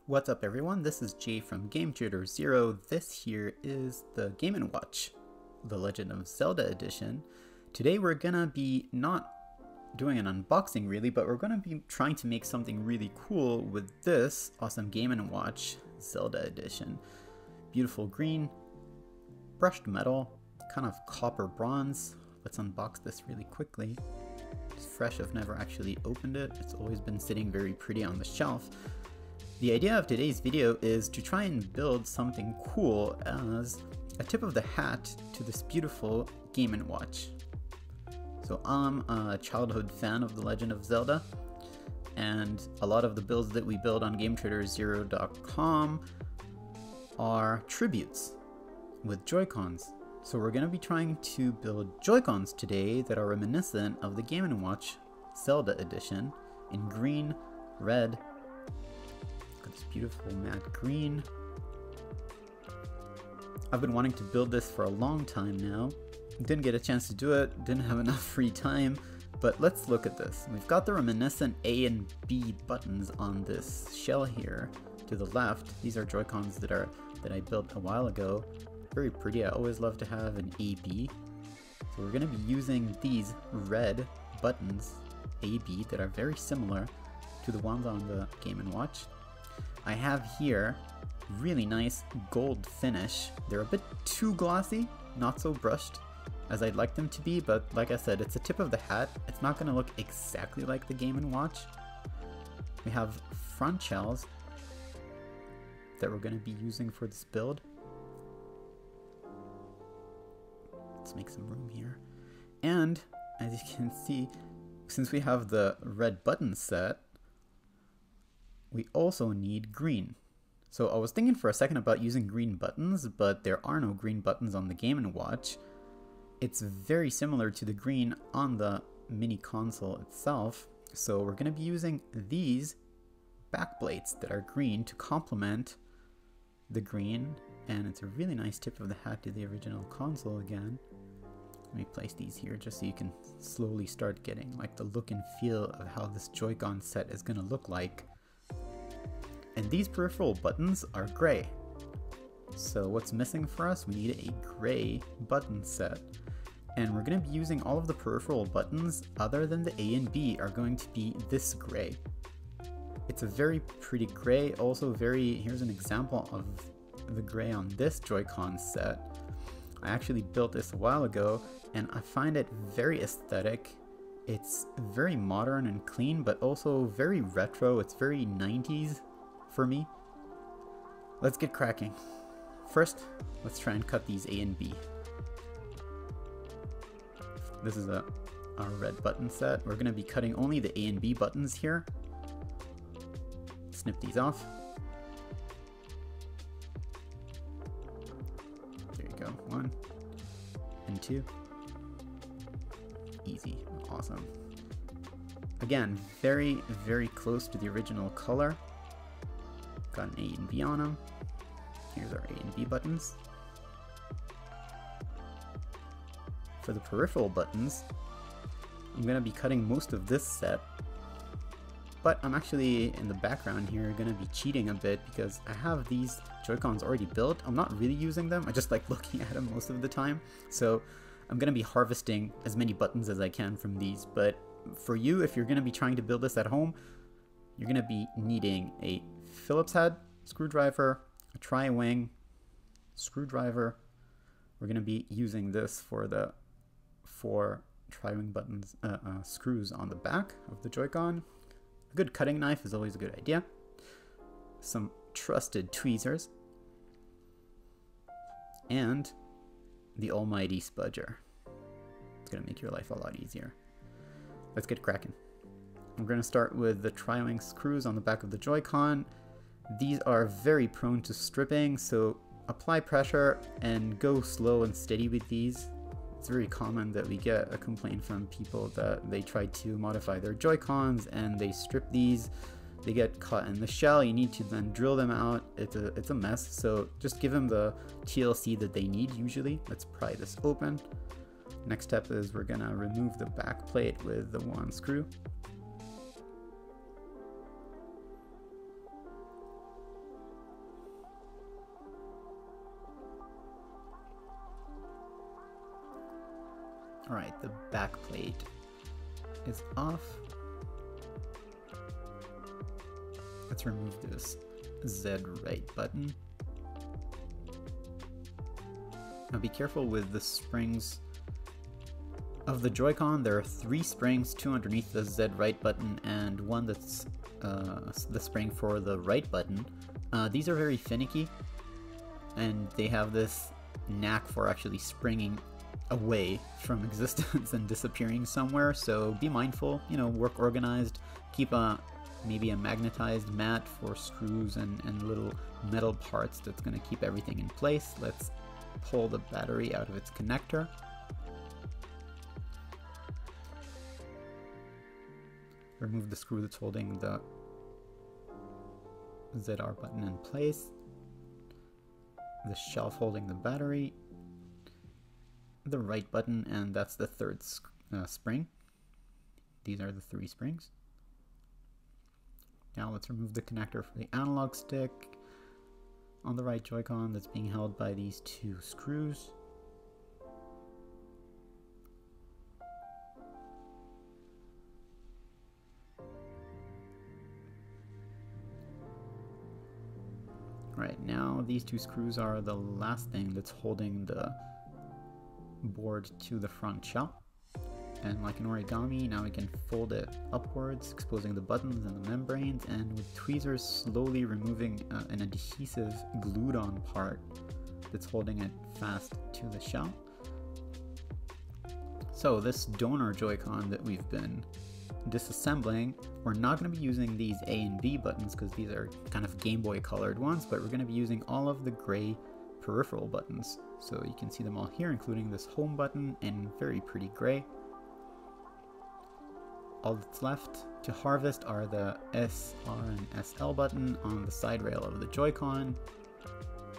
What's up everyone, this is Jay from GameTraderZero. This here is the Game & Watch, the Legend of Zelda edition. Today we're gonna be not doing an unboxing really, but we're gonna be trying to make something really cool with this awesome Game & Watch Zelda edition. Beautiful green, brushed metal, kind of copper bronze. Let's unbox this really quickly. It's fresh, I've never actually opened it. It's always been sitting very pretty on the shelf. The idea of today's video is to try and build something cool as a tip of the hat to this beautiful Game & Watch. So I'm a childhood fan of The Legend of Zelda, and a lot of the builds that we build on GameTraderZero.com are tributes with Joy-Cons. So we're going to be trying to build Joy-Cons today that are reminiscent of the Game & Watch Zelda edition in green, red, this beautiful matte green. I've been wanting to build this for a long time now. Didn't get a chance to do it, didn't have enough free time, but let's look at this. We've got the reminiscent A and B buttons on this shell here to the left. These are Joy-Cons that I built a while ago. Very pretty. I always love to have an AB. So we're going to be using these red buttons, AB, that are very similar to the ones on the Game & Watch. I have here really nice gold finish. They're a bit too glossy, not so brushed as I'd like them to be, but like I said, it's a tip of the hat. It's not going to look exactly like the Game & Watch. We have front shells that we're going to be using for this build. Let's make some room here. And as you can see, since we have the red button set, we also need green. So I was thinking for a second about using green buttons, but there are no green buttons on the Game & Watch. It's very similar to the green on the mini console itself. So we're going to be using these back plates that are green to complement the green. And it's a really nice tip of the hat to the original console again. Let me place these here just so you can slowly start getting like the look and feel of how this Joy-Con set is going to look like. And these peripheral buttons are gray. So what's missing for us? We need a gray button set. And we're going to be using all of the peripheral buttons other than the A and B are going to be this gray. It's a very pretty gray, also here's an example of the gray on this Joy-Con set. I actually built this a while ago and I find it very aesthetic. It's very modern and clean, but also very retro. It's very 90s. For me. Let's get cracking. First, let's try and cut these A and B. This is our red button set. We're going to be cutting only the A and B buttons here. Snip these off. There you go. 1 and 2. Easy. Awesome. Again, very, very close to the original color. Got an A and B on them. Here's our A and B buttons. For the peripheral buttons, I'm going to be cutting most of this set, but I'm actually in the background here going to be cheating a bit because I have these Joy-Cons already built. I'm not really using them. I just like looking at them most of the time. So I'm going to be harvesting as many buttons as I can from these. But for you, if you're going to be trying to build this at home, you're going to be needing a Phillips head screwdriver, a tri-wing screwdriver. We're going to be using this for the 4 tri-wing buttons, screws on the back of the Joy-Con. A good cutting knife is always a good idea. Some trusted tweezers. And the almighty spudger. It's going to make your life a lot easier. Let's get cracking. We're going to start with the tri-wing screws on the back of the Joy-Con. These are very prone to stripping, so apply pressure and go slow and steady with these. It's very common that we get a complaint from people that they try to modify their Joy-Cons and they strip these. They get caught in the shell. You need to then drill them out. It's a mess, so just give them the TLC that they need usually. Let's pry this open. Next step is we're going to remove the back plate with the 1 screw. Alright, the back plate is off. Let's remove this Z right button. Now be careful with the springs of the Joy-Con. There are 3 springs, 2 underneath the Z right button and 1 that's the spring for the right button. These are very finicky and they have this knack for actually springing away from existence and disappearing somewhere, so be mindful, you know, work organized, keep maybe a magnetized mat for screws and little metal parts that's going to keep everything in place. Let's pull the battery out of its connector. Remove the screw that's holding the ZR button in place. The shelf holding the battery. The right button, and that's the 3rd spring. These are the 3 springs. Now let's remove the connector for the analog stick on the right Joy-Con that's being held by these 2 screws. Right, now these 2 screws are the last thing that's holding the board to the front shell. And like an origami, now we can fold it upwards, exposing the buttons and the membranes, and with tweezers slowly removing an adhesive glued on part that's holding it fast to the shell. So this donor Joy-Con that we've been disassembling, we're not going to be using these A and B buttons because these are kind of Game Boy colored ones, but we're going to be using all of the gray peripheral buttons. So you can see them all here, including this home button in very pretty gray. All that's left to harvest are the S, R, and SL button on the side rail of the Joy-Con,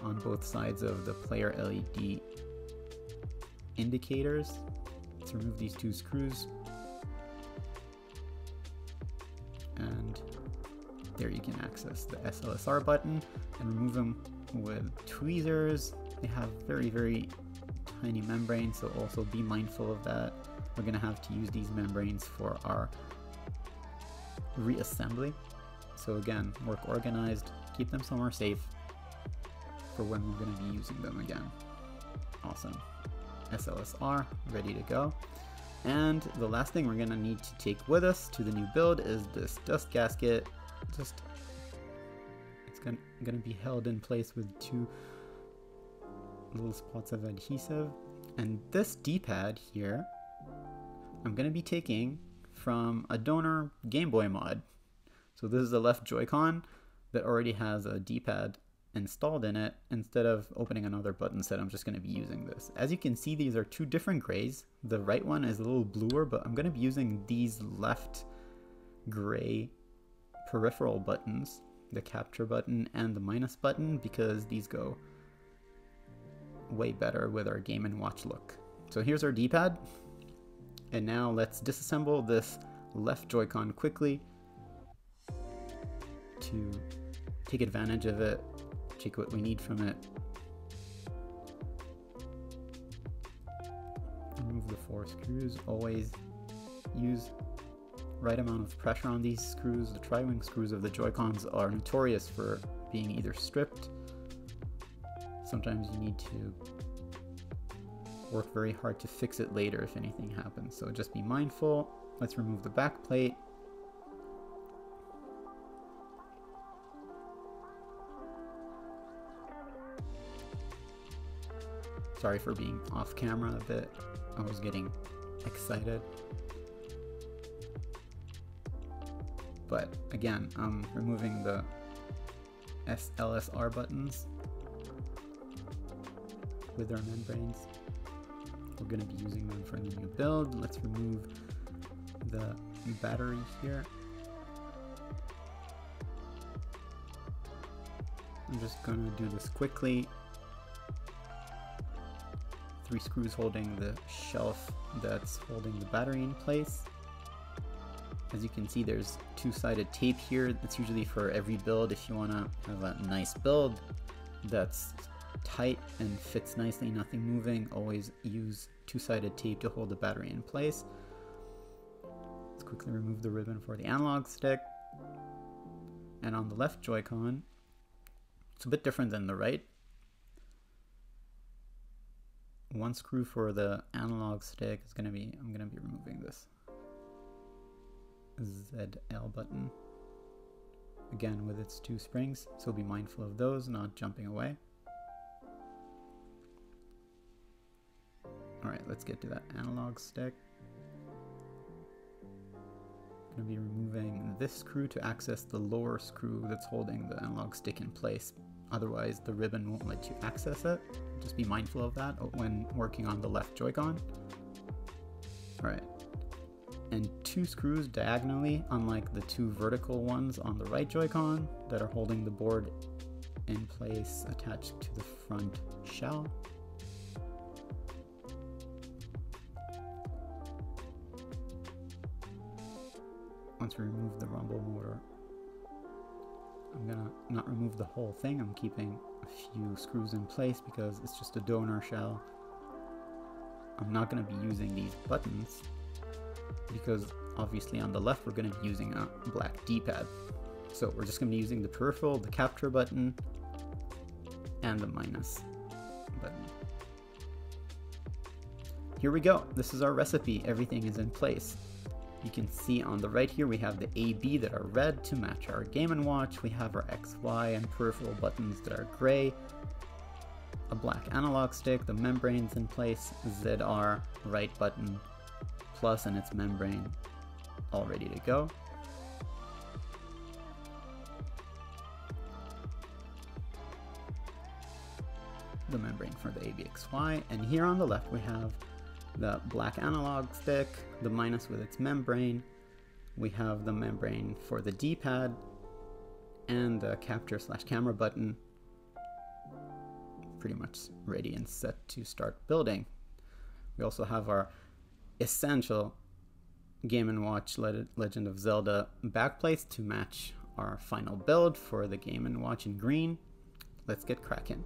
on both sides of the player LED indicators. Let's remove these 2 screws. And there you can access the SLSR button and remove them with tweezers. They have very, very tiny membranes, so also be mindful of that. We're going to have to use these membranes for our reassembly. So again, work organized, keep them somewhere safe for when we're going to be using them again. Awesome. SLSR ready to go. And the last thing we're going to need to take with us to the new build is this dust gasket. It's going to be held in place with 2 little spots of adhesive. And this D-pad here, I'm going to be taking from a donor Game Boy mod. So this is the left Joy-Con that already has a D-pad installed in it. Instead of opening another button set, I'm just going to be using this. As you can see, these are 2 different grays. The right one is a little bluer, but I'm going to be using these left gray peripheral buttons, the capture button and the minus button, because these go way better with our Game & Watch look. So here's our D-pad. And now let's disassemble this left Joy-Con quickly to take advantage of it, take what we need from it. Remove the 4 screws. Always use right amount of pressure on these screws. The tri-wing screws of the Joy-Cons are notorious for being either stripped. Sometimes you need to work very hard to fix it later if anything happens, so just be mindful. Let's remove the back plate. Sorry for being off camera a bit, I was getting excited. But again, I'm removing the SLSR buttons with our membranes. We're going to be using them for the new build. Let's remove the battery here. I'm just going to do this quickly. 3 screws holding the shelf that's holding the battery in place. As you can see, there's 2-sided tape here. That's usually for every build if you want to have a nice build that's tight and fits nicely, nothing moving. Always use two-sided tape to hold the battery in place. Let's quickly remove the ribbon for the analog stick. And on the left Joy-Con, it's a bit different than the right. One screw for the analog stick is I'm gonna be removing this ZL button. Again, with its two springs, so be mindful of those, not jumping away. Alright, let's get to that analog stick. I'm going to be removing this screw to access the lower screw that's holding the analog stick in place. Otherwise, the ribbon won't let you access it. Just be mindful of that when working on the left Joy-Con. Alright. And two screws diagonally, unlike the two vertical ones on the right Joy-Con that are holding the board in place attached to the front shell. Once we remove the rumble motor, I'm gonna not remove the whole thing. I'm keeping a few screws in place because it's just a donor shell. I'm not gonna be using these buttons because obviously on the left we're going to be using a black D-pad. So we're just going to be using the peripheral, the capture button, and the minus button. Here we go. This is our recipe. Everything is in place. You can see on the right here we have the A, B that are red to match our Game & Watch. We have our X, Y, and peripheral buttons that are gray. A black analog stick, the membrane's in place, ZR, right button, plus and its membrane all ready to go. The membrane for the ABXY, and here on the left we have the black analog stick, the minus with its membrane. We have the membrane for the D-pad and the capture/camera button pretty much ready and set to start building. We also have our essential Game & Watch Legend of Zelda backplates to match our final build for the Game & Watch in green. Let's get cracking.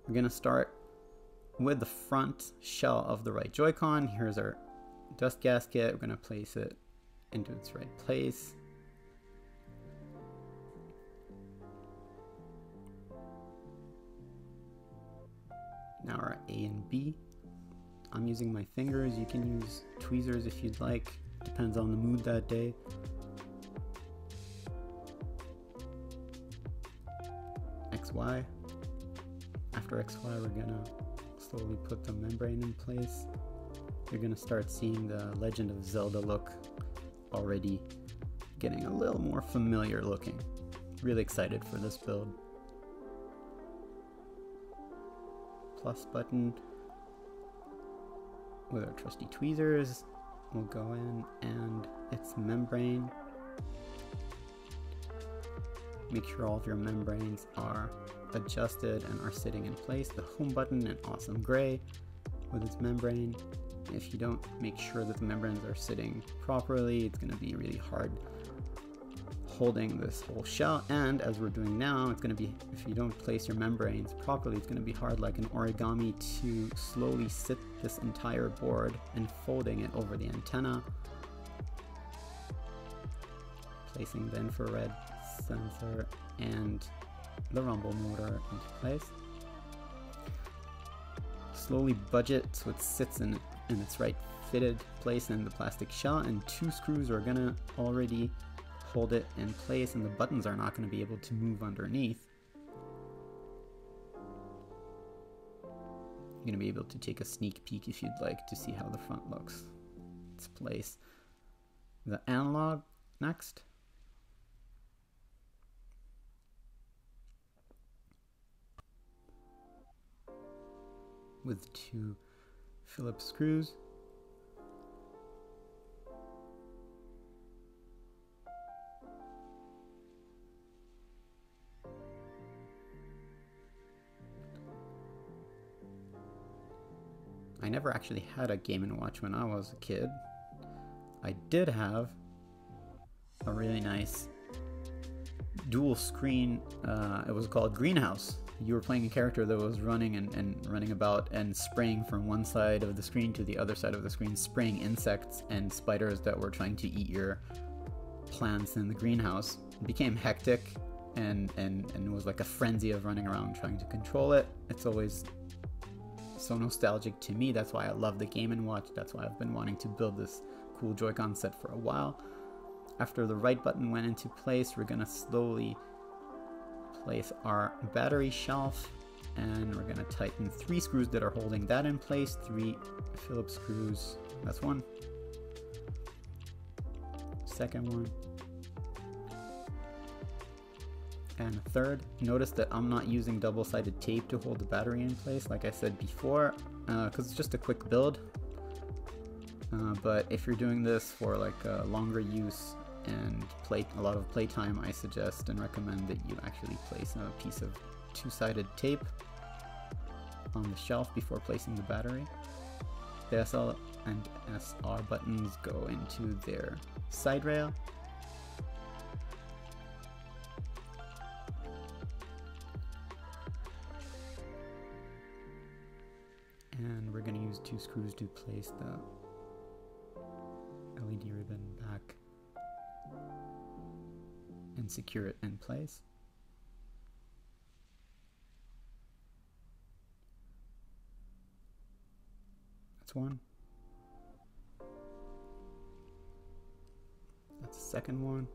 We're going to start with the front shell of the right Joy-Con. Here's our dust gasket. We're going to place it into its right place. Now our A and B. I'm using my fingers. You can use tweezers if you'd like. Depends on the mood that day. XY. After XY, we're gonna slowly put the membrane in place. You're gonna start seeing the Legend of Zelda look already getting a little more familiar looking. Really excited for this build. Plus button with our trusty tweezers. We'll go in and its membrane. Make sure all of your membranes are adjusted and are sitting in place. The home button in awesome gray with its membrane. If you don't make sure that the membranes are sitting properly, it's going to be really hard holding this whole shell. And as we're doing now, it's going to be, if you don't place your membranes properly, it's going to be hard like an origami to slowly sit this entire board and folding it over the antenna. Placing the infrared sensor and the rumble motor into place. Slowly budget so it sits in its right fitted place in the plastic shell, and two screws are gonna already hold it in place, and the buttons are not going to be able to move underneath. You're going to be able to take a sneak peek if you'd like to see how the front looks. Let's place the analog next. With two Phillips screws. I never actually had a Game & Watch when I was a kid. I did have a really nice dual screen, it was called Greenhouse. You were playing a character that was running and running about and spraying from one side of the screen to the other side of the screen, spraying insects and spiders that were trying to eat your plants in the greenhouse. It became hectic and it was like a frenzy of running around trying to control it. It's always so nostalgic to me. That's why I love the Game & Watch. That's why I've been wanting to build this cool Joy-Con set for a while. After the right button went into place, we're gonna slowly place our battery shelf, and we're gonna tighten 3 screws that are holding that in place. 3 Phillips screws. That's one. Second one. And a third. Notice that I'm not using double-sided tape to hold the battery in place, like I said before, because it's just a quick build. But if you're doing this for like a longer use and a lot of playtime, I suggest and recommend that you actually place a piece of 2-sided tape on the shelf before placing the battery. The SL and SR buttons go into their side rail. And we're going to use 2 screws to place the LED ribbon back and secure it in place. That's one. That's the second one.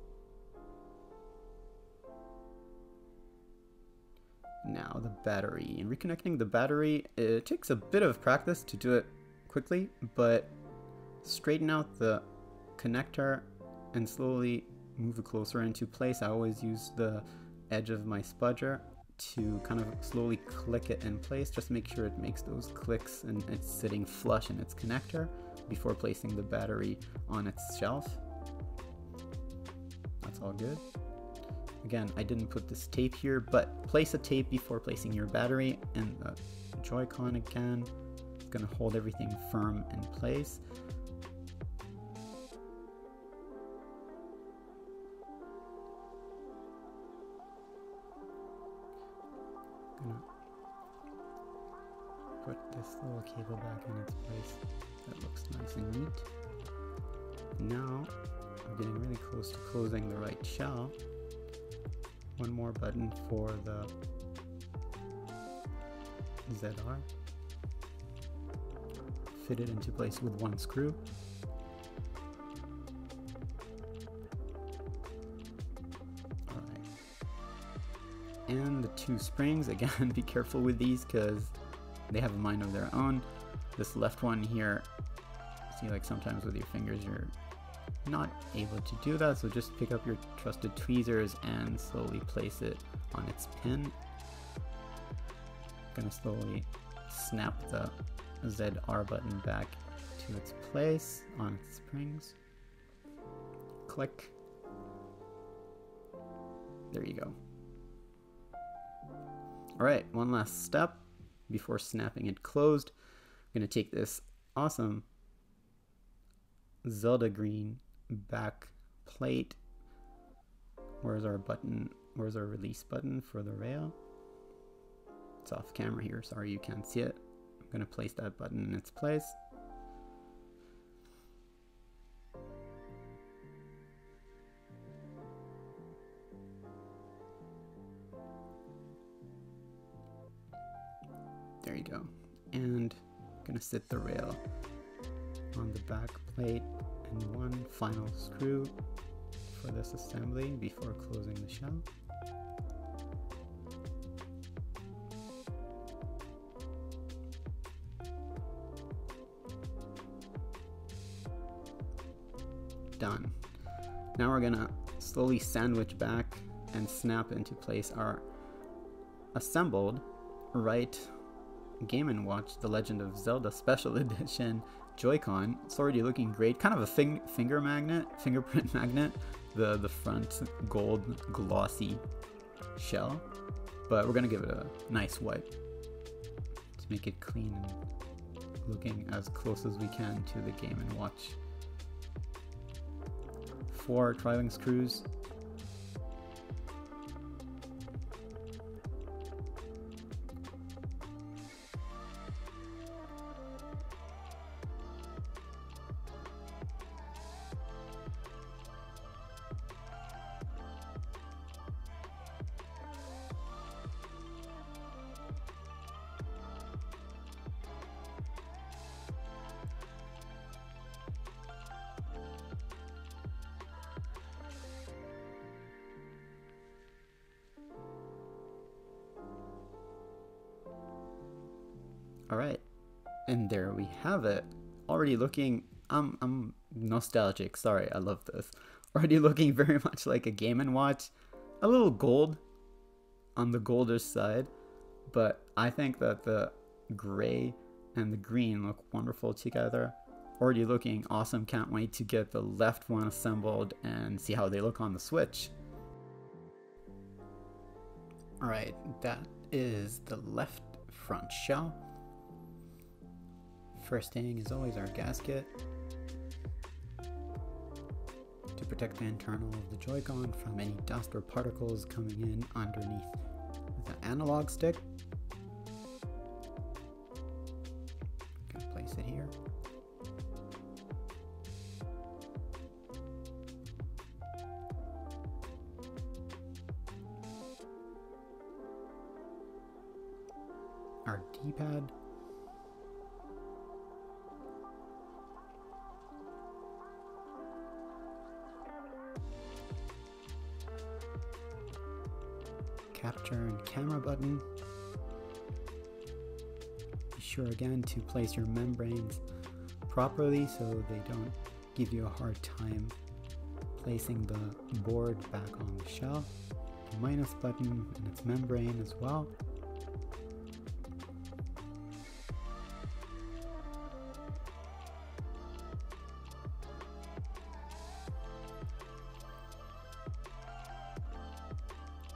Now the battery. And reconnecting the battery, it takes a bit of practice to do it quickly, but straighten out the connector and slowly move it closer into place. I always use the edge of my spudger to kind of slowly click it in place. Just make sure it makes those clicks and it's sitting flush in its connector before placing the battery on its shelf. That's all good. Again, I didn't put this tape here, but place a tape before placing your battery, and the Joy-Con again is going to hold everything firm in place. Gonna put this little cable back in its place. That looks nice and neat. Now I'm getting really close to closing the right shell. One more button for the ZR. Fit it into place with 1 screw. Alright. And the 2 springs, again, be careful with these because they have a mind of their own. This left one here, see, like sometimes with your fingers you're not able to do that, so just pick up your trusted tweezers and slowly place it on its pin. Gonna slowly snap the ZR button back to its place on its springs. Click. There you go. Alright, one last step before snapping it closed. I'm gonna take this awesome Zelda green back plate. Where's our button? Where's our release button for the rail? It's off camera here, sorry you can't see it. I'm gonna place that button in its place. There you go. And I'm gonna sit the rail on the back plate and 1 final screw for this assembly before closing the shell. Done. Now we're gonna slowly sandwich back and snap into place our assembled right Game & Watch, the Legend of Zelda Special Edition Joy-Con. It's already looking great. Kind of a fingerprint magnet. The front gold glossy shell. But we're gonna give it a nice wipe to make it clean and looking as close as we can to the Game & Watch. 4 driving screws. Alright, and there we have it. Already looking, I'm nostalgic, sorry, I love this. Already looking very much like a Game & Watch. A little gold on the goldish side, but I think that the gray and the green look wonderful together. Already looking awesome, can't wait to get the left one assembled and see how they look on the Switch. Alright, that is the left front shell. First thing is always our gasket to protect the internal of the Joy-Con from any dust or particles coming in underneath the analog stick. Gonna place it here. Our D-pad. Capture and camera button. Be sure again to place your membranes properly so they don't give you a hard time placing the board back on the shell. The minus button and its membrane as well.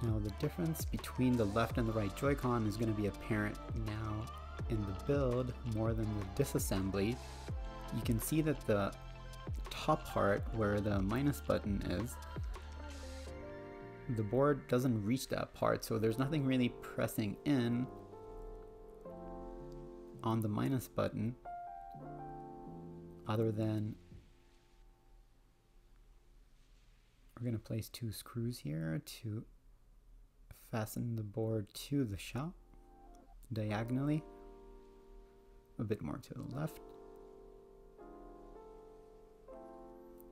Now the difference between the left and the right Joy-Con is going to be apparent now in the build more than the disassembly. You can see that the top part where the minus button is, the board doesn't reach that part, so there's nothing really pressing in on the minus button other than we're going to place 2 screws here to fasten the board to the shell diagonally, a bit more to the left.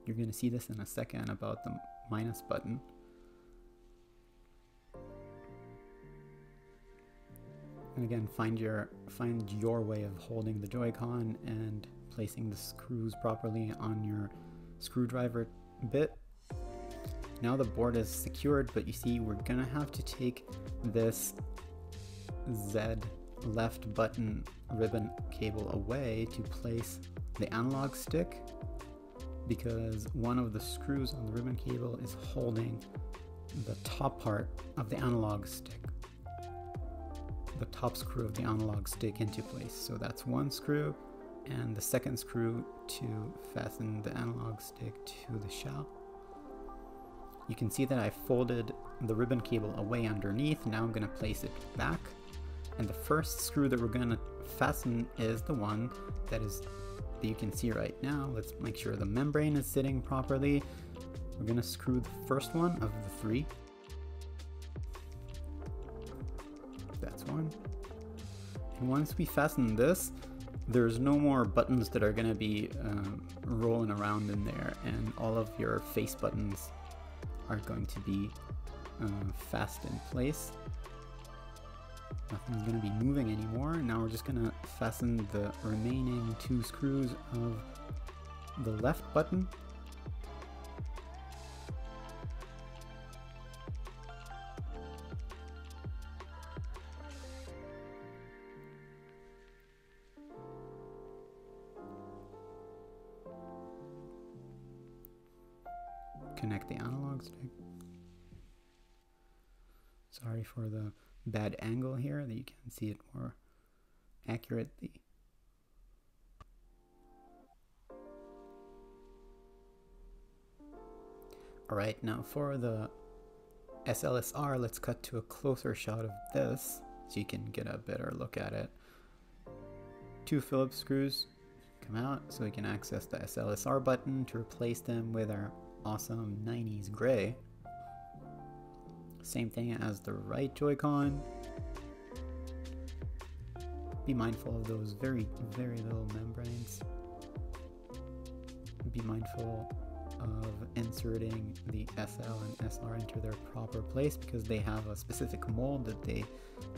You're going to see this in a second about the minus button. And again, find your way of holding the Joy-Con and placing the screws properly on your screwdriver bit. Now the board is secured, but you see we're gonna have to take this Z left button ribbon cable away to place the analog stick, because one of the screws on the ribbon cable is holding the top part of the analog stick, the top screw of the analog stick into place. So that's one screw, and the second screw to fasten the analog stick to the shell. You can see that I folded the ribbon cable away underneath. Now I'm going to place it back. And the first screw that we're going to fasten is the one that you can see right now. Let's make sure the membrane is sitting properly. We're going to screw the first one of the 3. That's one. And once we fasten this, there's no more buttons that are going to be rolling around in there, and all of your face buttons are going to be fast in place. Nothing's going to be moving anymore. Now we're just going to fasten the remaining 2 screws of the left button. Connect the analog stick. Sorry for the bad angle here, that you can see it more accurately. Alright, now for the SLSR, let's cut to a closer shot of this so you can get a better look at it. 2 Phillips screws come out so we can access the SLSR button to replace them with our awesome 90s gray. Same thing as the right Joy-Con. Be mindful of those very, very little membranes. Be mindful of inserting the SL and SR into their proper place, because they have a specific mold that they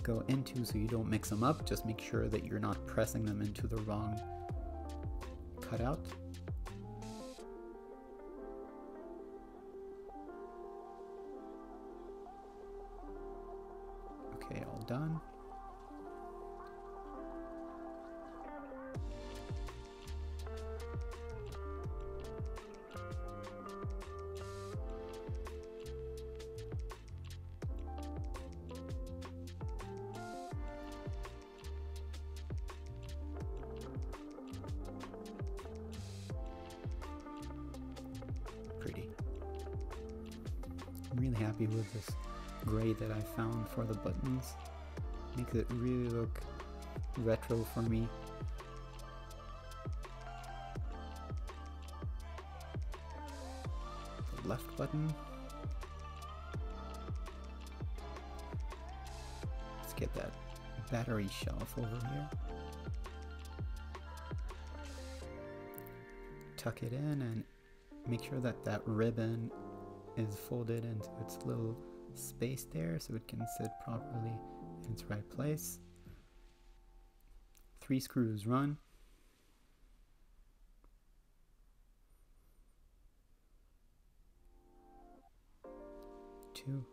go into, so you don't mix them up. Just make sure that you're not pressing them into the wrong cutout. Okay, all done. Pretty. I'm really happy with this gray that I found for the buttons. Makes it really look retro for me. The left button. Let's get that battery shelf over here. Tuck it in and make sure that that ribbon is folded into its little space there so it can sit properly in its right place. 3 screws run. 2.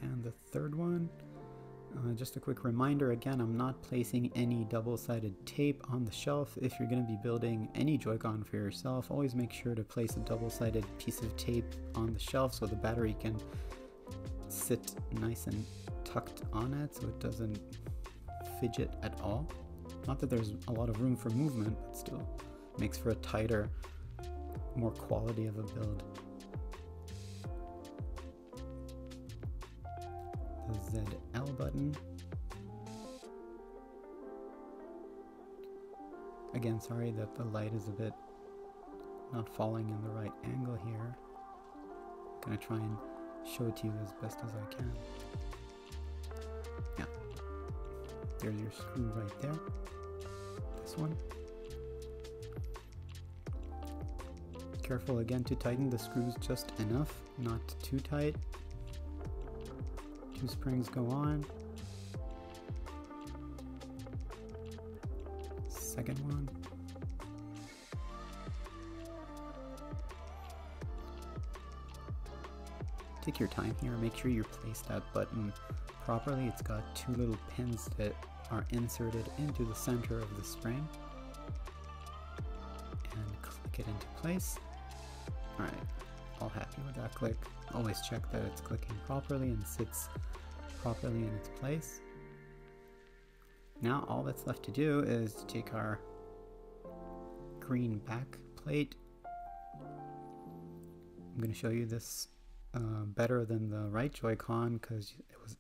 And the third one. Just a quick reminder, again, I'm not placing any double-sided tape on the shelf. If you're going to be building any Joy-Con for yourself, always make sure to place a double-sided piece of tape on the shelf so the battery can sit nice and tucked on it so it doesn't fidget at all. Not that there's a lot of room for movement, but still makes for a tighter, more quality of a build. The ZL button. Again, sorry that the light is a bit not falling in the right angle here. I'm gonna try and show it to you as best as I can. Yeah, there's your screw right there. This one. Careful again to tighten the screws just enough, not too tight. 2 springs go on. Second one. Take your time here, make sure you place that button properly. It's got 2 little pins that are inserted into the center of the spring. And click it into place. Alright, all happy with that click. Always check that it's clicking properly and sits properly in its place. Now all that's left to do is to take our green back plate. I'm going to show you this better than the right Joy-Con because it was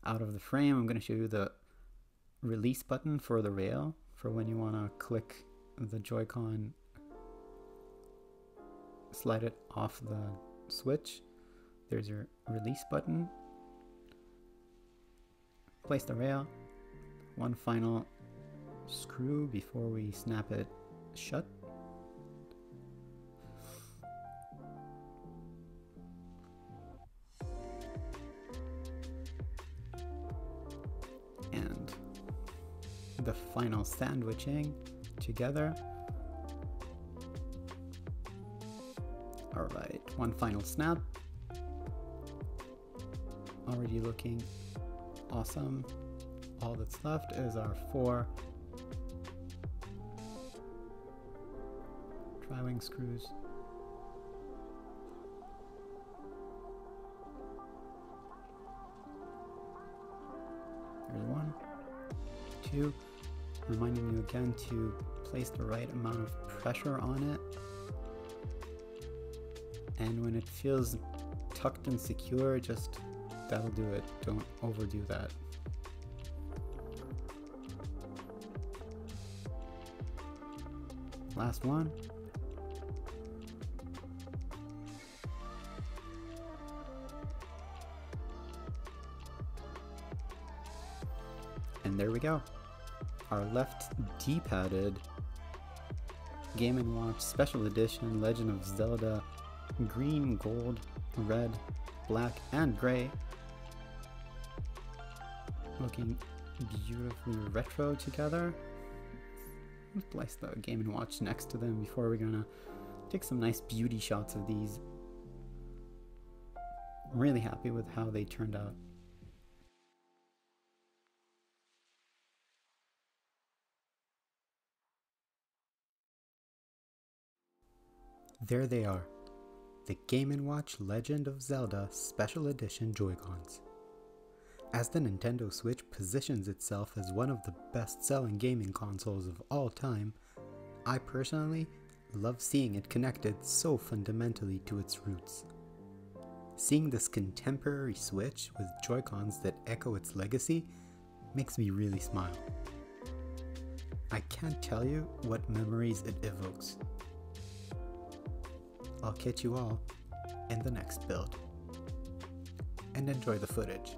out of the frame. I'm going to show you the release button for the rail for when you want to click the Joy-Con, slide it off the switch. There's your release button. Place the rail. One final screw before we snap it shut. And the final sandwiching together. Alright, one final snap. Already looking awesome. All that's left is our 4 tri-wing screws. There's 1, 2. Reminding you again to place the right amount of pressure on it. And when it feels tucked and secure, just that'll do it. Don't overdo that. Last one. there we go. Our left D-padded Game & Watch Special Edition Legend of Zelda green, gold, red, black, and gray. Looking beautifully retro together. Let's place the Game & Watch next to them before we're gonna take some nice beauty shots of these. I'm really happy with how they turned out. There they are, the Game & Watch Legend of Zelda Special Edition Joy-Cons. As the Nintendo Switch positions itself as one of the best-selling gaming consoles of all time, I personally love seeing it connected so fundamentally to its roots. Seeing this contemporary Switch with Joy-Cons that echo its legacy makes me really smile. I can't tell you what memories it evokes. I'll catch you all in the next build, and enjoy the footage.